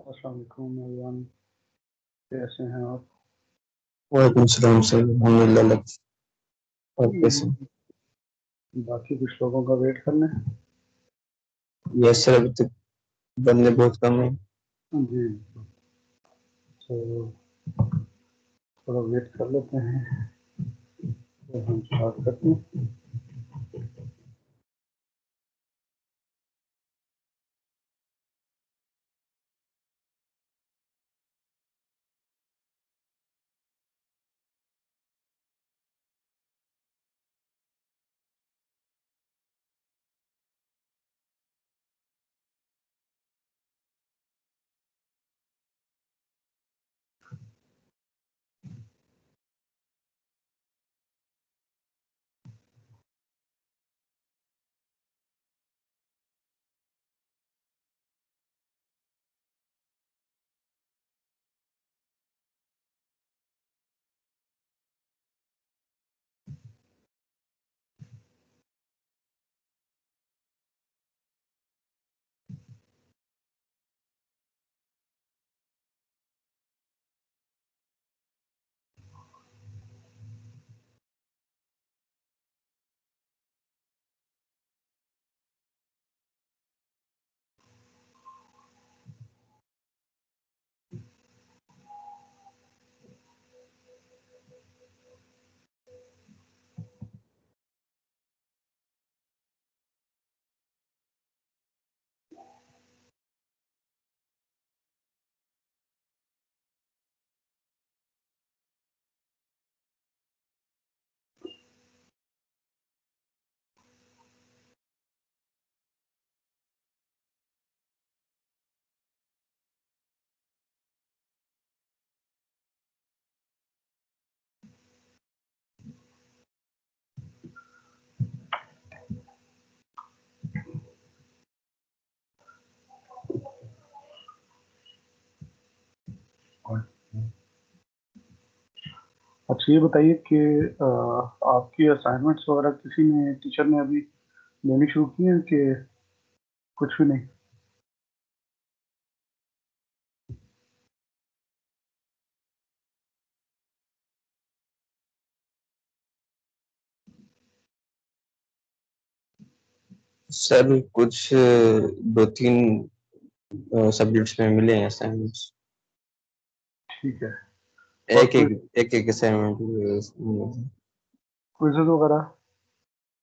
अस्सलाम वालेकुम एवरीवन, कैसे हैं आप? वालेकुम सलाम सर, अल्हम्दुलिल्लाह। और कैसे? बाकी कुछ लोगों का वेट कर लें। यस सर, अभी तक बंदे बहुत कम है। जी, तो थोड़ा वेट कर लेते हैं, तो हम स्टार्ट करते हैं। अच्छा, ये बताइए कि आपकी असाइनमेंट्स वगैरह किसी ने टीचर ने अभी लेनी शुरू की है कि कुछ भी नहीं? सर कुछ दो तीन सब्जेक्ट्स में मिले हैं असाइनमेंट्स। ठीक है। और एक एक एक असाइनमेंट। क्विज़ वगैरह?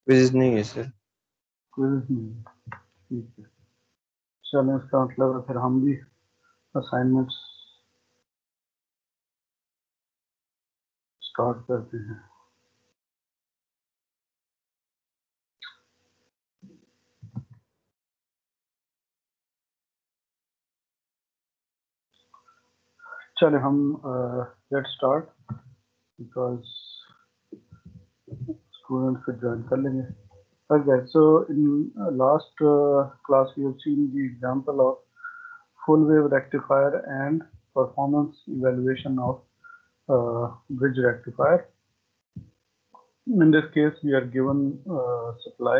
क्विज नहीं है सर। क्विज़ नहीं, ठीक है। चलें, इसका मतलब है फिर हम भी असाइनमेंट्स स्टार्ट करते हैं। चले हम लेट स्टार्ट, बिकॉज स्टूडेंट्स फिर ज्वाइन कर लेंगे। Okay, so in last class we have seen the example of full wave rectifier and performance evaluation of bridge rectifier. In this case, we are given supply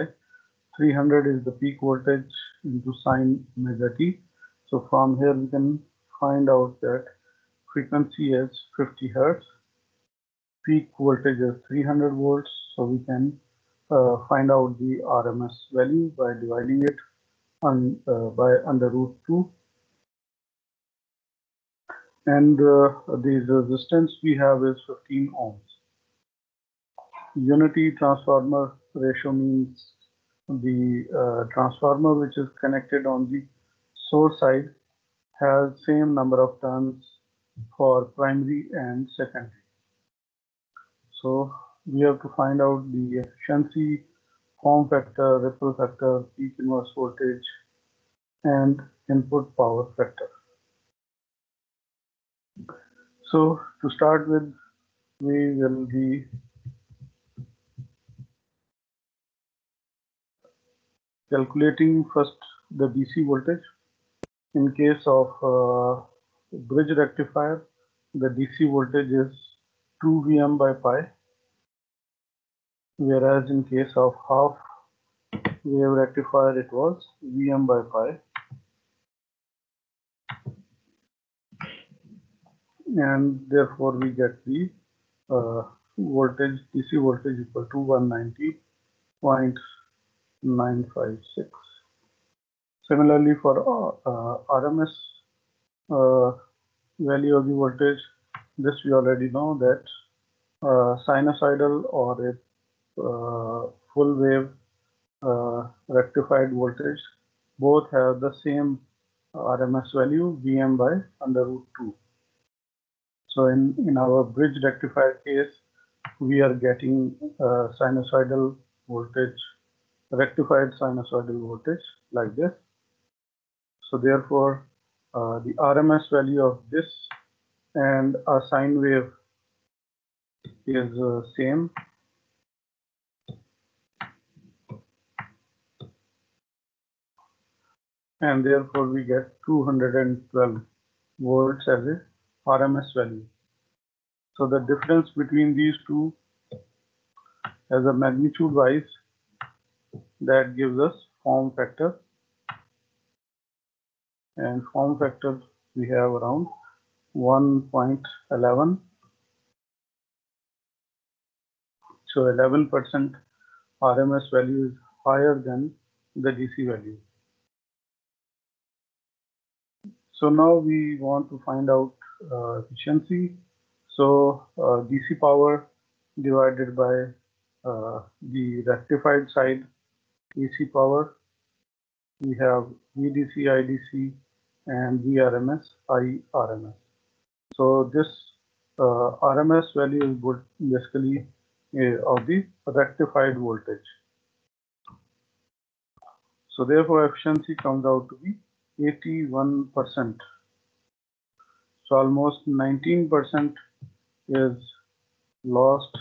300 is the peak voltage into sine omega t. So from here we can find out that frequency is 50 hertz, peak voltage is 300 volts. So we can find out the RMS value by dividing it by under root 2, and the resistance we have is 15 ohms. Unity transformer ratio means the transformer which is connected on the source side has same number of turns for primary and secondary. So we have to find out the efficiency, form factor, ripple factor, peak inverse voltage, and input power factor. So to start with, we will be calculating first the DC voltage. In case of bridge rectifier, the DC voltage is 2 Vm by pi, whereas in case of half wave rectifier it was Vm by pi. and therefore we get the voltage, DC voltage equal to 190.956. Similarly, for RMS value of the voltage, this we already know that sinusoidal or a full wave rectified voltage both have the same RMS value, Vm by under root 2. So in our bridge rectifier case, we are getting sinusoidal voltage, rectified sinusoidal voltage like this. So therefore, the RMS value of this and a sine wave is same. And therefore we get 212 volts as a RMS value. So the difference between these two as a magnitude wise, that gives us form factor, and form factor we have around 1.11. So 11% RMS value is higher than the DC value. So now we want to find out efficiency. So DC power divided by the rectified side AC power, we have VDC, IDC, and VRMS, IRMS. So this RMS value is basically of the rectified voltage. So therefore efficiency comes out to be 81%. So almost 19% is lost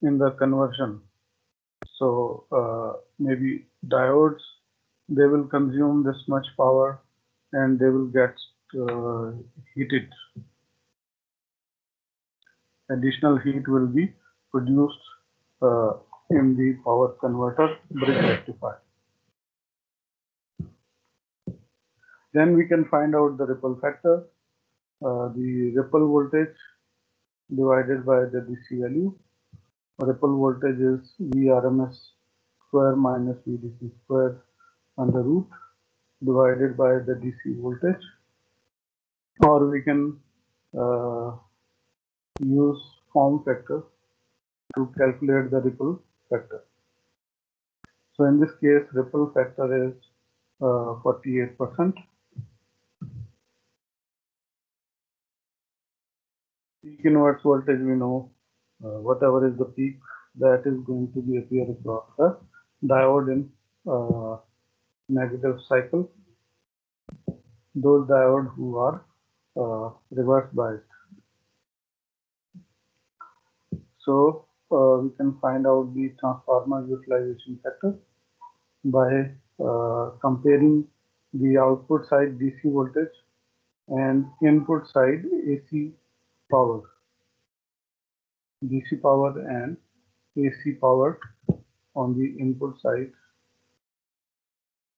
in the conversion. So maybe diodes, they will consume this much power and they will get heated. Additional heat will be produced in the power converter bridge rectifier. Then we can find out the ripple factor, the ripple voltage divided by the DC value. Ripple voltage is Vrms square minus Vdc square under root divided by the DC voltage, or we can use form factor to calculate the ripple factor. So in this case, ripple factor is 48%. Peak inverse voltage, we know whatever is the peak, that is going to be appear across the diode in negative cycle. Those diodes who are reverse biased. So we can find out the transformer utilization factor by comparing the output side DC voltage and input side AC power, DC power and AC power on the input side.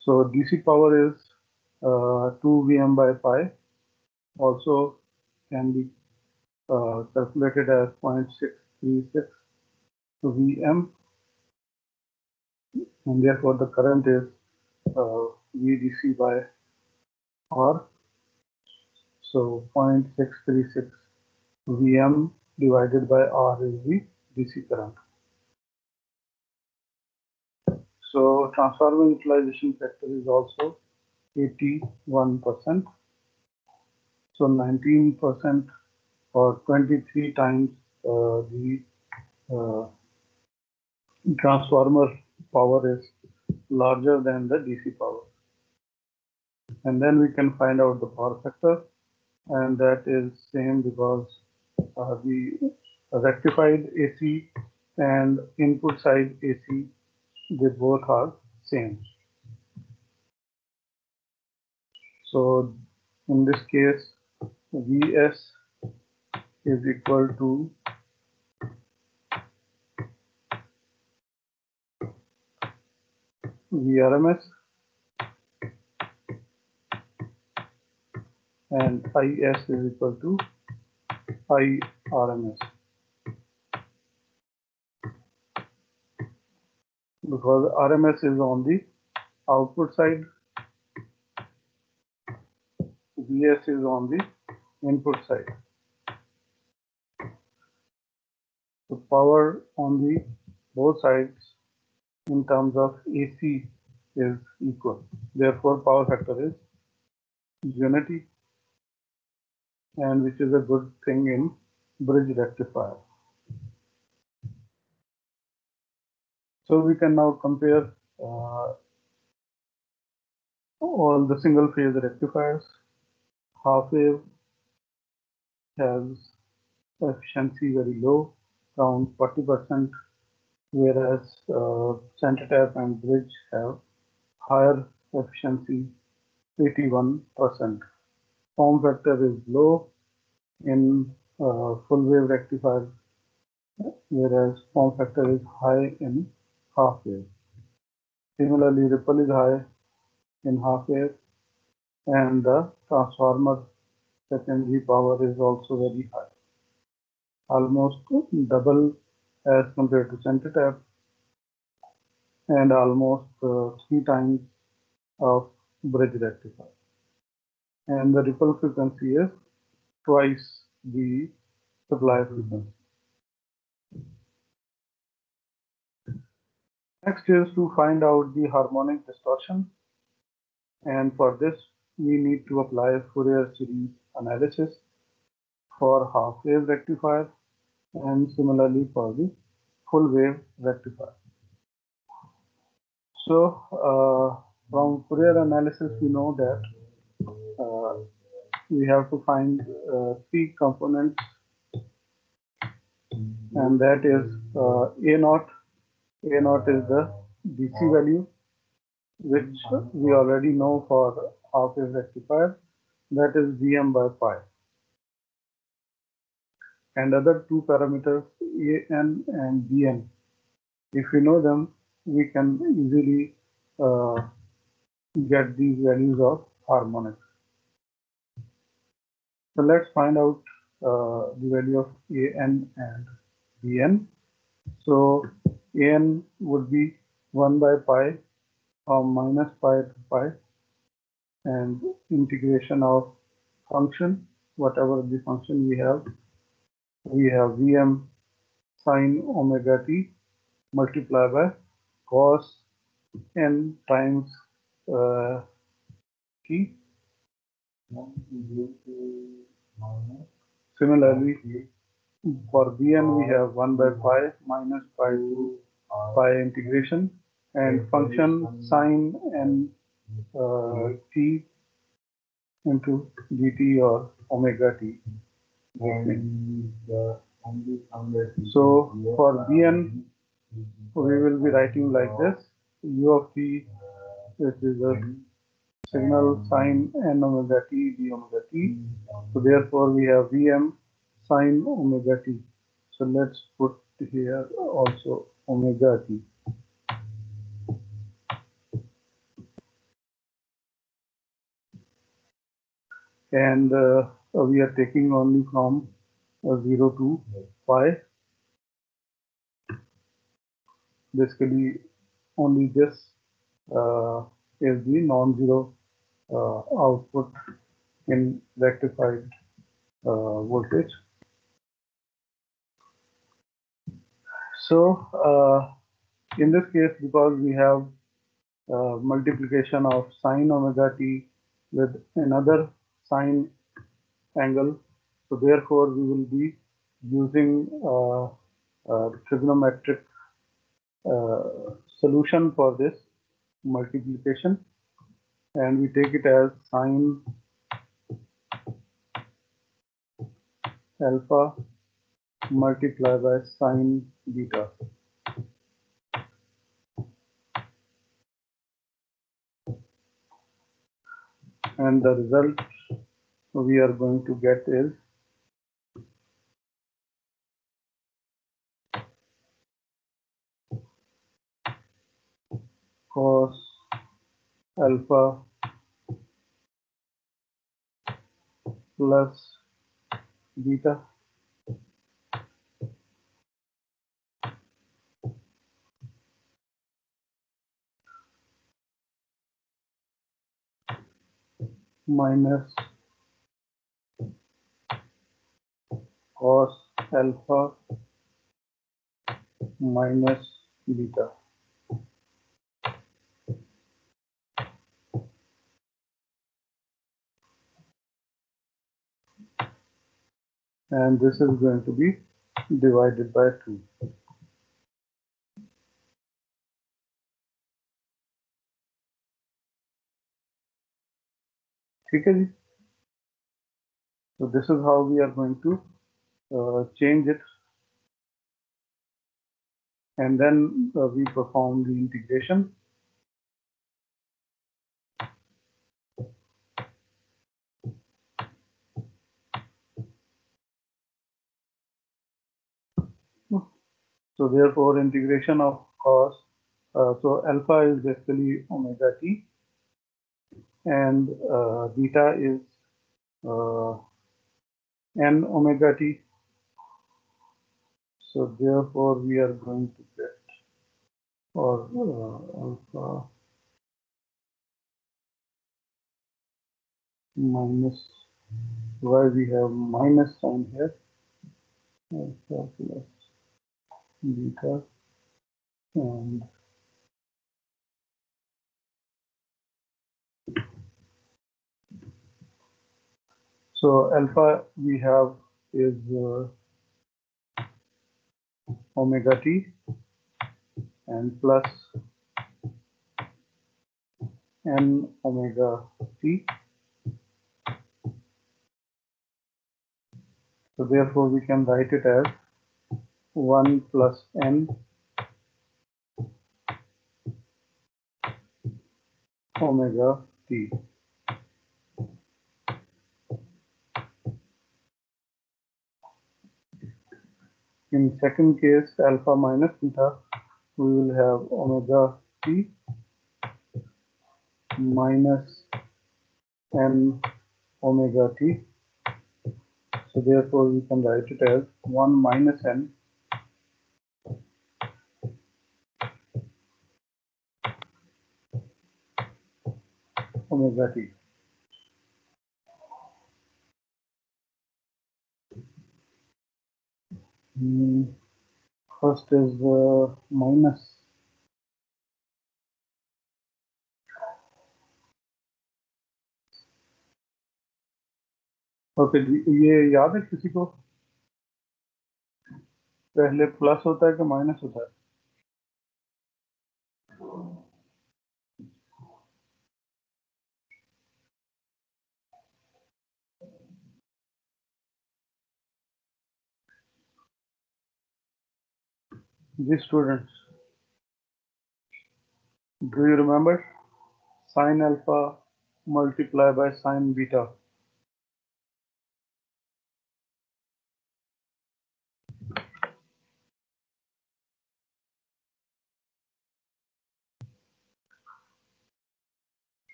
So DC power is 2 Vm by pi, also can be calculated as 0.636 Vm, and therefore the current is VDC by R. So 0.636 Vm divided by R is the DC current. So transformer utilization factor is also 81%. So 19% or 23 times the transformer power is larger than the DC power. And then we can find out the power factor, and that is same because the rectified AC and input side AC, they both are same. So in this case, Vs is equal to Vrms and IS is equal to IRMS, because RMS is on the output side, VS is on the input side. The power on the both sides in terms of AC is equal. Therefore, power factor is unity, and which is a good thing in bridge rectifier. So we can now compare all the single phase rectifiers. Half wave has efficiency very low, around 40%, whereas center tap and bridge have higher efficiency, 81%. Form factor is low in full wave rectifier, whereas form factor is high in half wave. Similarly, ripple is high in half wave, and the transformer secondary power is also very high, almost double as compared to center tap, and almost 3 times of bridge rectifier. And the ripple frequency is twice the supply frequency. Next is to find out the harmonic distortion, and for this we need to apply Fourier series analysis for half wave rectifier and similarly for the full wave rectifier. So from Fourier analysis we know that we have to find 3 components, and that is A naught. A naught is the DC value, which we already know for half wave rectifier, that is Vm by pi. And other 2 parameters, An and Bn, if we know them, we can easily get these values of harmonics. So let's find out the value of An and Bn. So An would be 1 by pi from minus pi to pi, and integration of function, whatever the function we have Vm sine omega t multiplied by cos n times t. Similarly, for Bn we have 1 by pi minus pi to pi integration, and function sine n t into dt or omega t. So for Bn we will be writing like this: u of t, which is a signal sine n omega t d omega t. So therefore we have Vm sine omega t. So let's put here also omega t. And we are taking only from 0 to pi. Basically, only this is the non-zero output in rectified voltage. So in this case, because we have multiplication of sine omega t with another sine angle, so therefore we will be using trigonometric solution for this multiplication, and we take it as sine alpha multiplied by sine beta. And the result we are going to get is cos alpha plus beta minus cos alpha minus beta. And this is going to be divided by 2. ठीक है जी? So this is how we are going to change it, and then we perform the integration. So therefore integration of cos, so alpha is basically omega t, and beta is n omega t. So therefore we are going to get, or alpha minus, why we have minus sign here, alpha plus beta, and so alpha we have is omega t, and plus n omega t. So therefore we can write it as 1 plus n omega t. In second case, alpha minus beta, we will have omega t minus n omega t. So therefore we can write it as 1 minus n omega t. First is minus. Okay जी, ये याद है किसी को? पहले plus होता है कि माइनस होता है? जी students, do you remember sin alpha multiply by sin beta?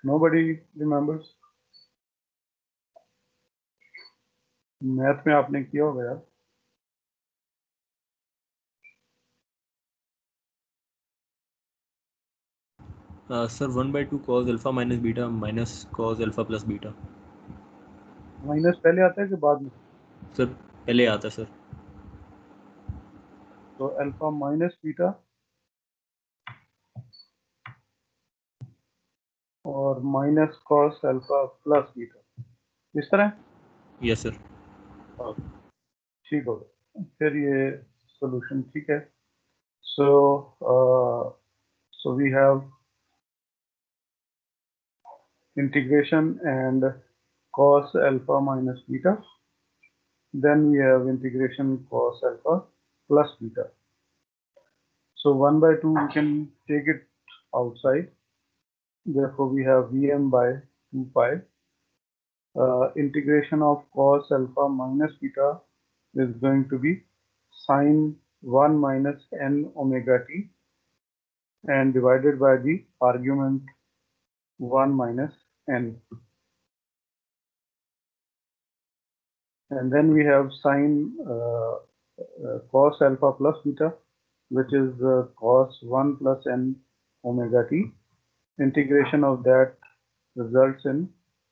Nobody remembers? Math में आपने किया होगा यार. Sir 1/2 cos alpha minus beta minus cos alpha plus beta. Minus पहले आता है कि बाद में? सर पहले आता है सर. तो अल्फा माइनस बीटा और minus cos alpha plus beta, इस तरह. Yes sir. ठीक हो गया, फिर ये सॉल्यूशन ठीक है. सो so we have integration and cos alpha minus beta, then we have integration cos alpha plus beta. So 1/2 we can take it outside, therefore we have Vm by 2 pi. Integration of cos alpha minus beta is going to be sine 1 minus n omega t, and divided by the argument 1 minus n. And then we have sine cos alpha plus beta, which is cos 1 plus n omega t. Integration of that results in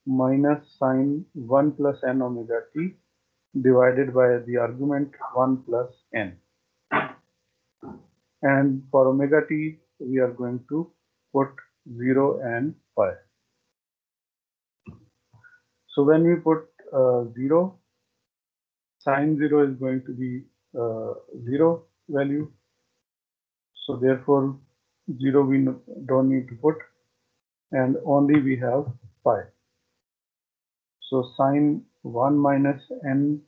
minus sine 1 plus n omega t divided by the argument 1 plus n. And for omega t, we are going to put 0 and pi. So when we put 0, sine 0 is going to be 0 value. So therefore 0 we don't need to put, and only we have pi. So sine 1 minus n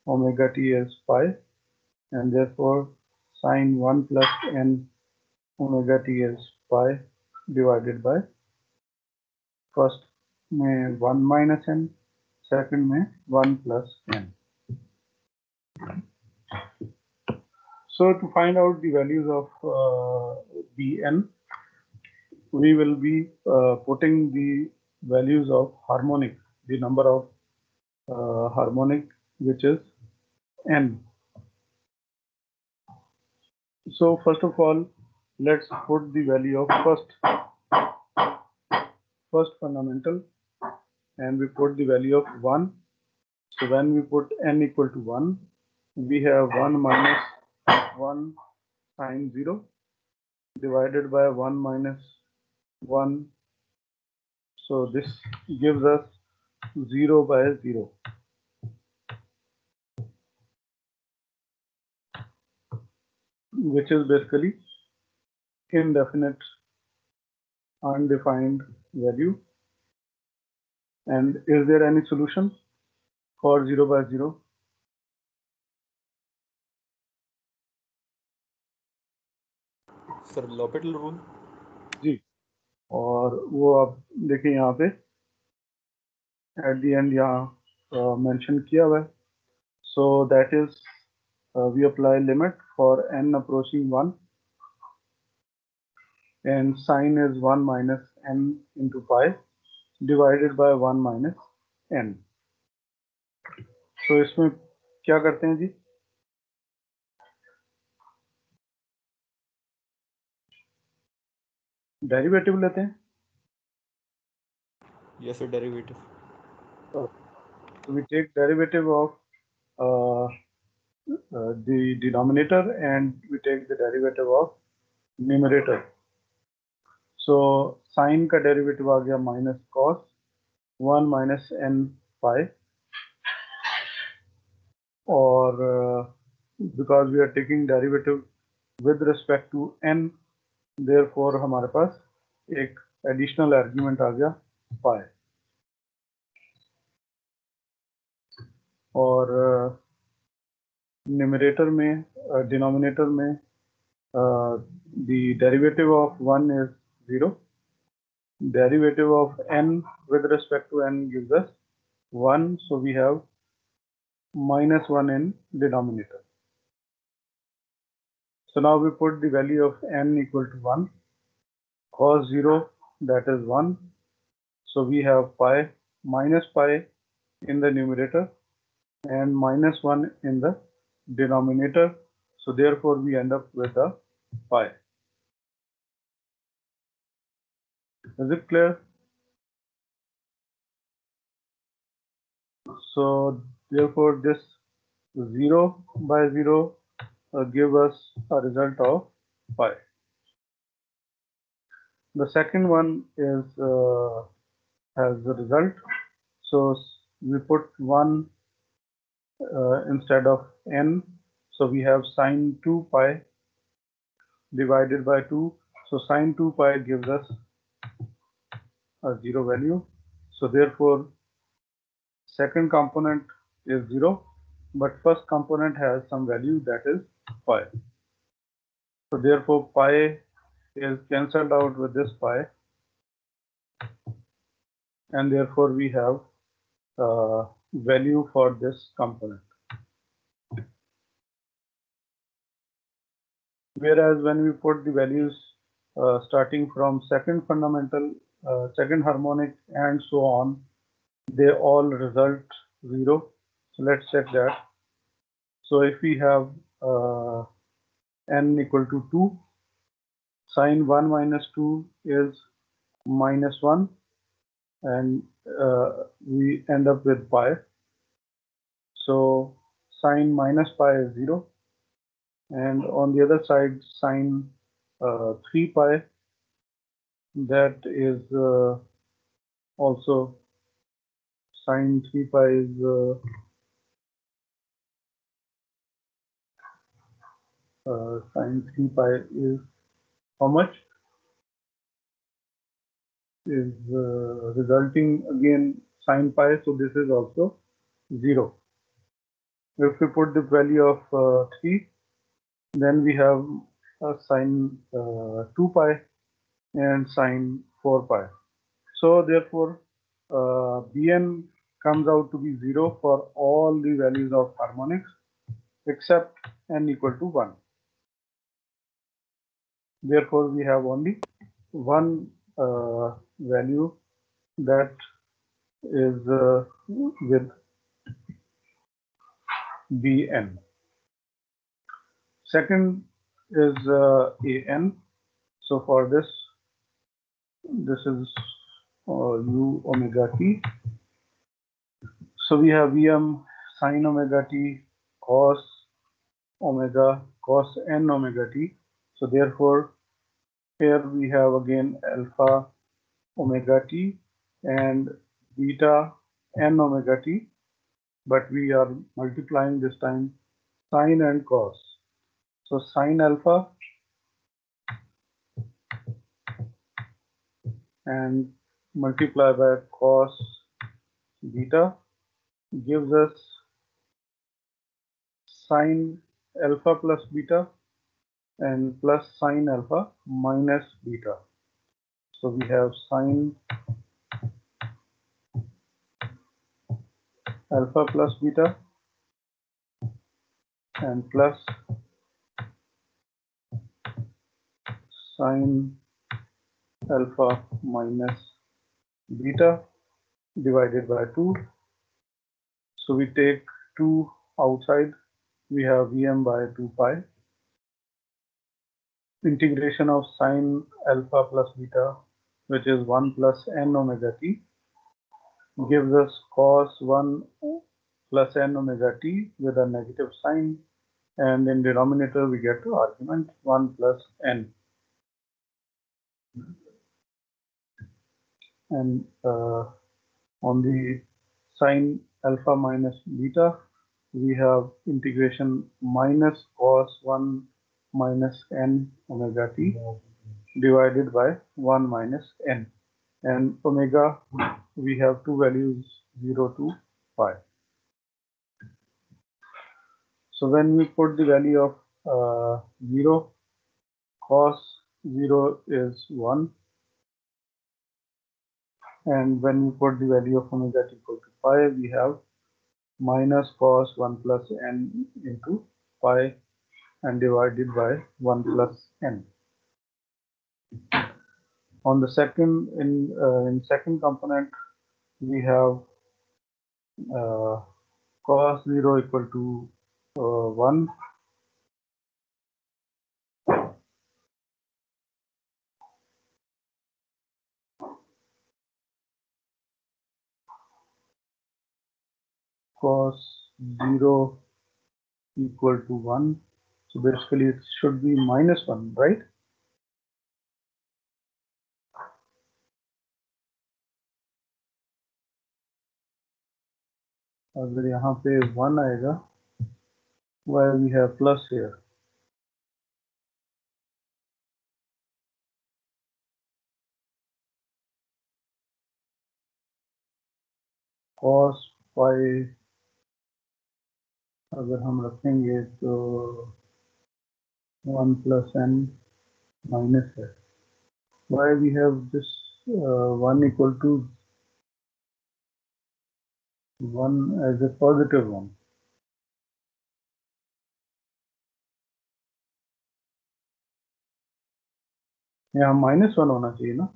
omega t is pi, and therefore sine 1 plus n omega t is pi divided by first में 1 minus n, second में 1 plus n. So to find out the values of Bn, we will be putting the values of harmonic, the number of harmonic, which is n. So first of all, let's put the value of first fundamental, and we put the value of 1. So when we put n equal to 1, we have 1 minus 1 sine 0 divided by 1 minus 1. So this gives us 0 by 0. Which is basically indefinite, undefined value. And is there any solution for 0 by 0? Sir L'Hopital rule. जी, और वो आप देखिए यहाँ पे at the end यहाँ mention किया हुआ है. So that is we apply limit for n approaching 1, and sine is 1 minus n into pi divided by 1 minus n. So इसमें क्या करते हैं जी? डेरिवेटिव लेते हैं. Yes, sir, derivative. So we take derivative of the denominator, and we take the derivative of numerator. So sine का derivative आ गया minus cos 1 minus n pi, or because we are taking derivative with respect to n, therefore हमारे पास एक additional argument आ गया pi. और numerator में denominator में the derivative of 1 is 0. Derivative of n with respect to n gives us 1, so we have minus 1 in denominator. So now we put the value of n equal to 1, cos 0, that is 1, so we have pi, minus pi in the numerator and minus 1 in the denominator, so therefore we end up with a pi. Is it clear? So therefore this 0 by 0 give us a result of pi. The second one is has the result. So we put 1 instead of n. So we have sine 2 pi divided by 2. So sine 2 pi gives us a 0 value. So therefore second component is 0, but first component has some value, that is pi. So therefore pi is cancelled out with this pi, and therefore we have value for this component. Whereas when we put the values starting from second fundamental, second harmonic, and so on, they all result 0. So let's check that. So if we have n equal to 2, sine 1 minus 2 is minus 1, and we end up with pi. So sine minus pi is 0, and on the other side sine 3 pi, that is also sine 3 pi is sine 3 pi is how much? Is resulting again sine pi, so this is also 0. If we put the value of 3, then we have sine 2 pi and sine 4 pi. So therefore Bn comes out to be 0 for all the values of harmonics except n equal to 1. Therefore we have only one value, that is with Bn. Second is An. So for this is u omega t. So we have Vm sine omega t cos omega cos n omega t. So therefore here we have again alpha omega t and beta n omega t, but we are multiplying this time sine and cos. So sine alpha and multiply by cos beta gives us sine alpha plus beta and plus sine alpha minus beta. So we have sine alpha plus beta and plus sine alpha minus beta divided by 2. So we take 2 outside, we have Vm by 2 pi. Integration of sine alpha plus beta, which is 1 plus n omega t, gives us cos 1 plus n omega t with a negative sign, and in denominator we get to argument 1 plus n. And on the sine alpha minus beta, we have integration minus cos 1 minus n omega t divided by 1 minus n. And omega, we have two values, 0 to pi. So when we put the value of 0, cos 0 is 1. And when we put the value of omega t equal to pi, we have minus cos 1 plus n into pi and divided by 1 plus n. On the second, in second component, we have cos 0 equal to 1. Cos 0 equal to 1. So basically it should be minus 1, right? अगर यहाँ पे 1 आएगा, why we have plus here? Cos pi अगर हम रखेंगे तो 1 plus n minus है. Why we have this 1 equal to 1 as a positive one? यहाँ minus 1 होना चाहिए ना?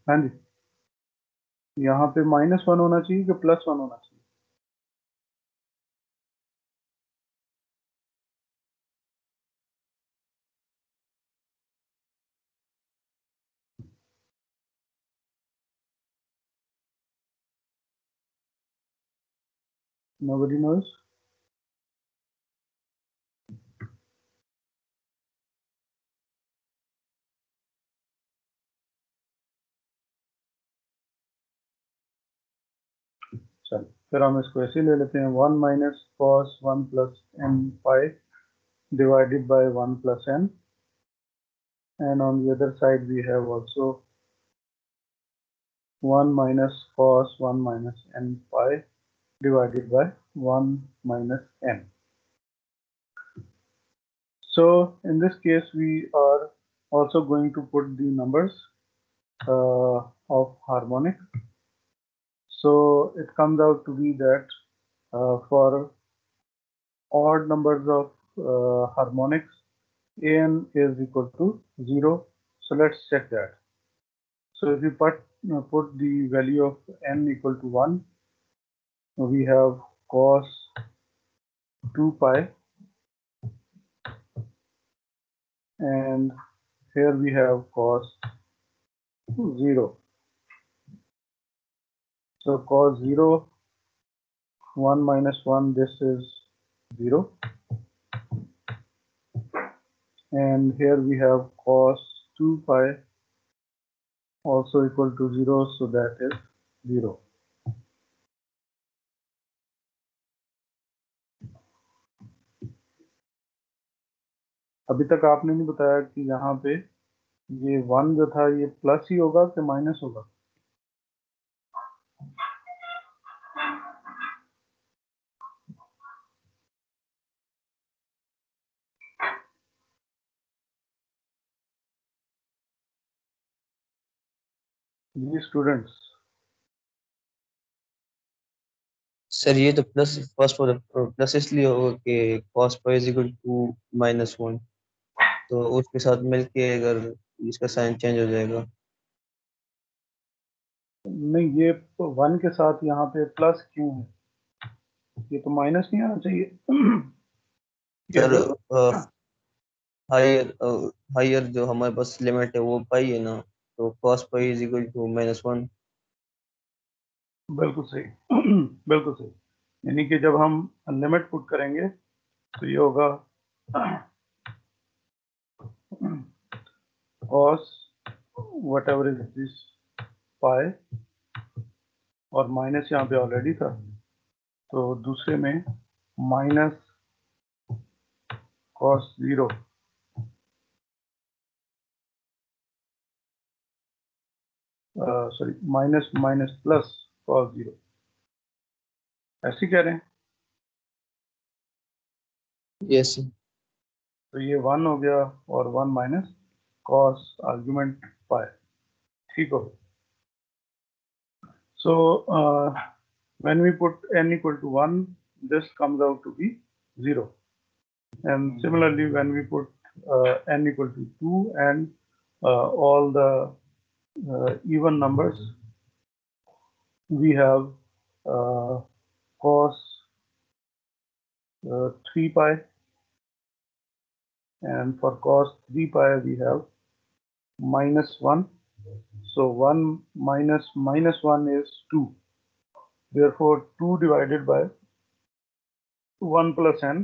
हाँ जी, यहाँ पे -1 होना चाहिए कि +1 होना चाहिए? Nobody knows? चल फिर हम इसको ऐसे ले लेते हैं, 1 minus cos 1 plus n pi divided by 1 plus n, and on the other side we have also 1 minus cos 1 minus n pi divided by 1 minus n. So in this case we are also going to put the numbers of harmonic. So it comes out to be that for odd numbers of harmonics, an is equal to 0. So let's check that. So if we put the value of n equal to 1, we have cos 2 pi, and here we have cos 0. So cos 0, 1 minus 1, this is 0. And here we have cos 2 pi also equal to 0, so that is 0. अभी तक आपने नहीं बताया कि यहाँ पे ये 1 जो था ये प्लस ही होगा कि माइनस होगा? जी स्टूडेंट्स, सर ये तो प्लस फर्स्ट वाला प्लस इसलिए होगा कि cos pi is equal to -1, तो उसके साथ मिलके अगर इसका साइन चेंज हो जाएगा। नहीं ये 1 के साथ यहाँ पे प्लस क्यों है? ये तो माइनस नहीं आना चाहिए। ये सर अगर हायर हायर जो हमारे पास लिमिट है वो पाई है ना, तो cos pi is equal to -1। बिल्कुल सही। बिल्कुल सही, यानी कि जब हम लिमिट पुट करेंगे तो ये होगा cos whatever is this pi, और माइनस यहाँ पे ऑलरेडी था, तो दूसरे में minus cos 0, sorry minus minus plus cos 0, ऐसे कह रहे हैं। यस तो ये 1 हो गया और 1 माइनस cos आर्ग्यूमेंट पाई, ठीक हो गया। So when we put n equal to 1, this comes out to be 0. And similarly, when we put n equal to 2 and all the even numbers, we have cos 3 pi, and for cos 3 pi we have -1. So 1 minus -1 is 2. Therefore 2 divided by 1 plus n,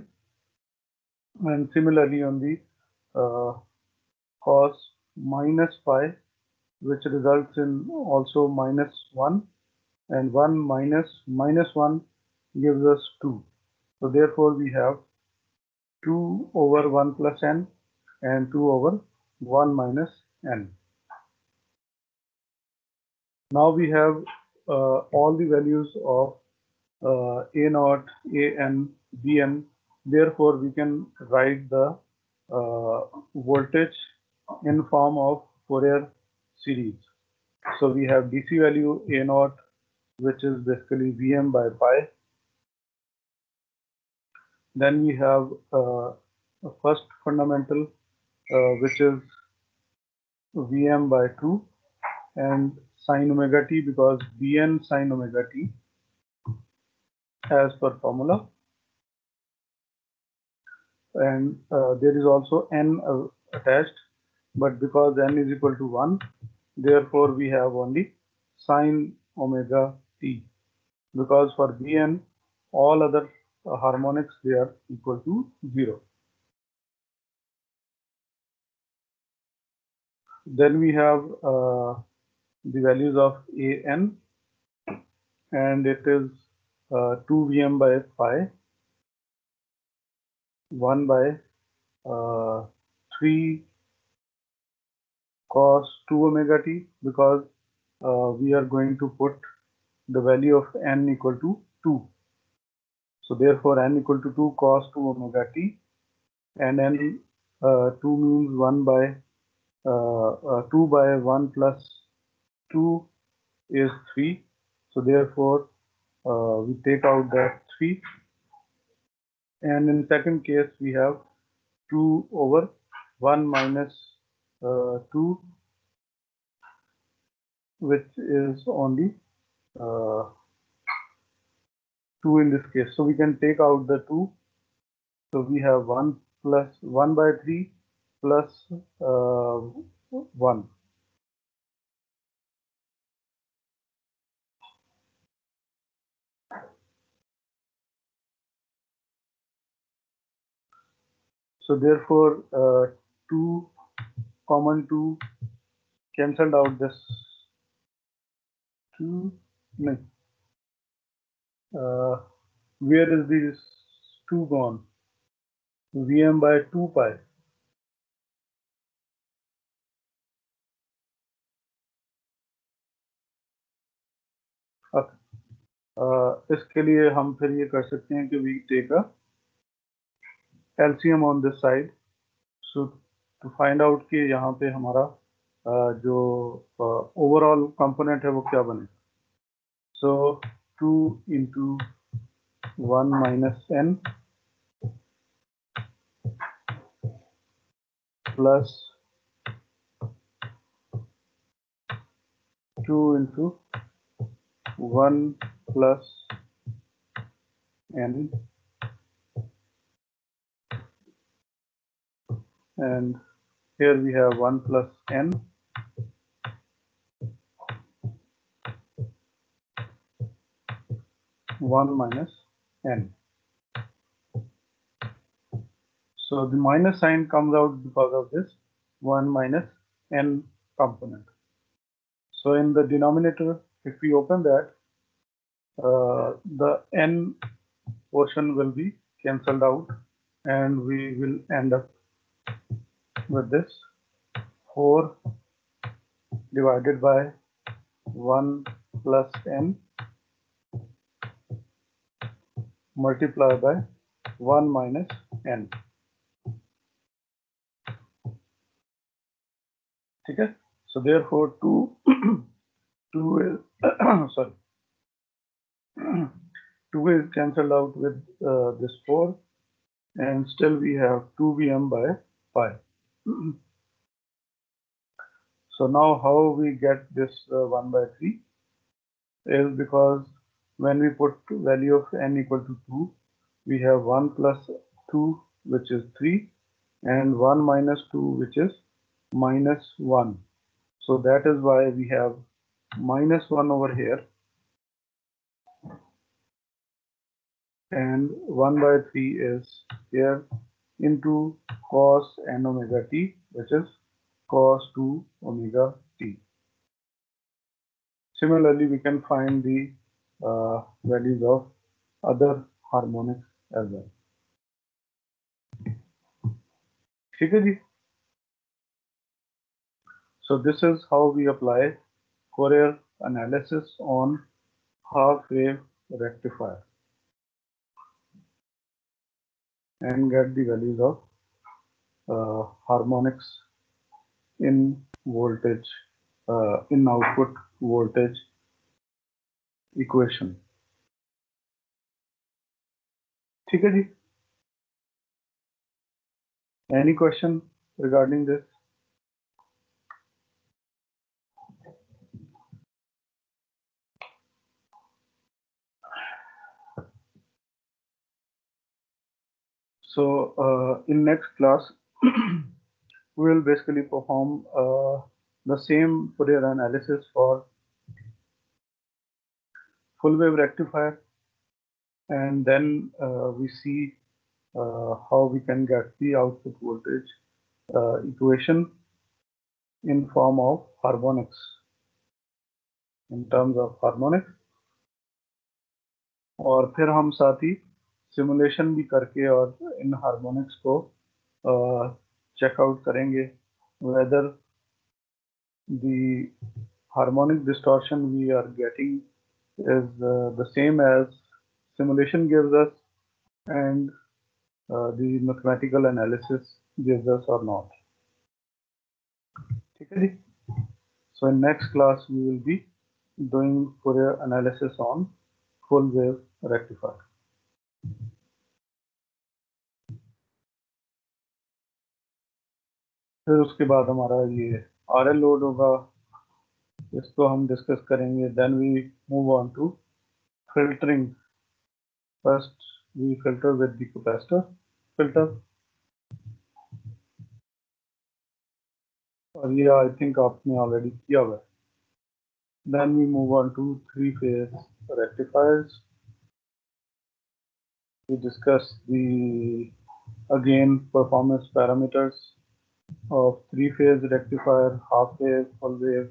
and similarly on the cos minus pi, which results in also -1, and 1 minus -1 gives us 2. So therefore we have 2 over 1 plus n and 2 over 1 minus n. Now we have all the values of a naught, a n, b n. Therefore we can write the voltage in form of Fourier series. So we have DC value a naught, which is basically Vm by pi. Then we have a first fundamental, which is Vm by 2, and sine omega t because Bn sine omega t as per formula, and there is also n attached, but because n is equal to 1, therefore we have only sine omega t, because for Bn all other harmonics they are equal to 0. Then we have the values of An, and it is 2 Vm by pi, 1 by 3 cos 2 omega t, because we are going to put the value of n equal to 2. So therefore n equal to 2 cos 2 omega t, and n 2 means 1 by 2 by 1 plus 2 is 3. So therefore we take out that 3, and in second case we have 2 over 1 minus 2, which is only 2 in this case. So we can take out the 2. So we have 1 plus 1 by 3 plus 1. So therefore 2 common 2 cancelled out this 2. No. Where is this 2 gone? Vm by 2 pi. इसके लिए हम फिर ये कर सकते हैं कि we take a LCM on this side. So to find out कि यहाँ पे हमारा जो overall component है वो क्या बने. So 2 into 1 minus n plus 2 into 1 plus n, and here we have 1 plus n, one minus n. So the minus sign comes out because of this 1 minus n component. So in the denominator, if we open that, the n portion will be cancelled out, and we will end up with this 4 divided by 1 plus n multiplied by 1 minus n. Okay, so therefore 2 is sorry 2 is cancelled out with this 4, and still we have 2 Vm by pi. So now how we get this 1 by 3 is because when we put value of n equal to 2, we have 1 plus 2, which is 3, and 1 minus 2, which is minus 1. So that is why we have minus 1 over here, and 1 by 3 is here into cos n omega t, which is cos 2 omega t. Similarly, we can find the values of other harmonics as well. ठीक है जी? So this is how we apply Fourier analysis on half wave rectifier and get the values of harmonics in voltage, in output voltage equation. ठीक है जी? Any question regarding this? So in next class we will basically perform the same Fourier analysis for full wave rectifier, and then we see how we can get the output voltage equation in form of harmonics, in terms of harmonics. और फिर हम साथ ही simulation भी करके और इन harmonics को checkout करेंगे whether the harmonic distortion we are getting is the same as simulation gives us and the mathematical analysis gives us or not. ठीक है जी? So in next class we will be doing Fourier analysis on full wave rectifier. फिर उसके बाद हमारा ये RL load होगा, इसको हम डिस्कस करेंगे. Then we move on to filtering. First we filter with the capacitor filter, और ये I think आपने already किया हुआ है. Then we move on to three-phase rectifiers. We discuss the again performance parameters of three-phase rectifier, half wave, full wave.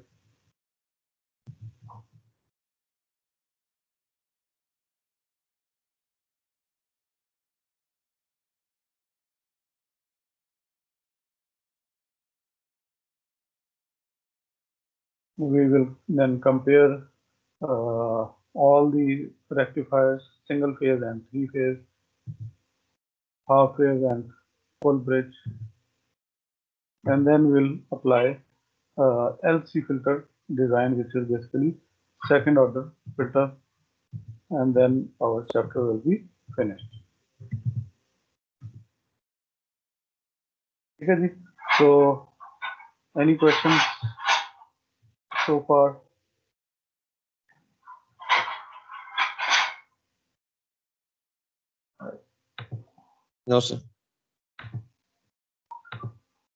We will then compare all the rectifiers, single phase and three phase, half wave and full bridge, and then we'll apply LC filter design, which is basically second order filter, and then our chapter will be finished. Okay, so any questions so far? No, sir.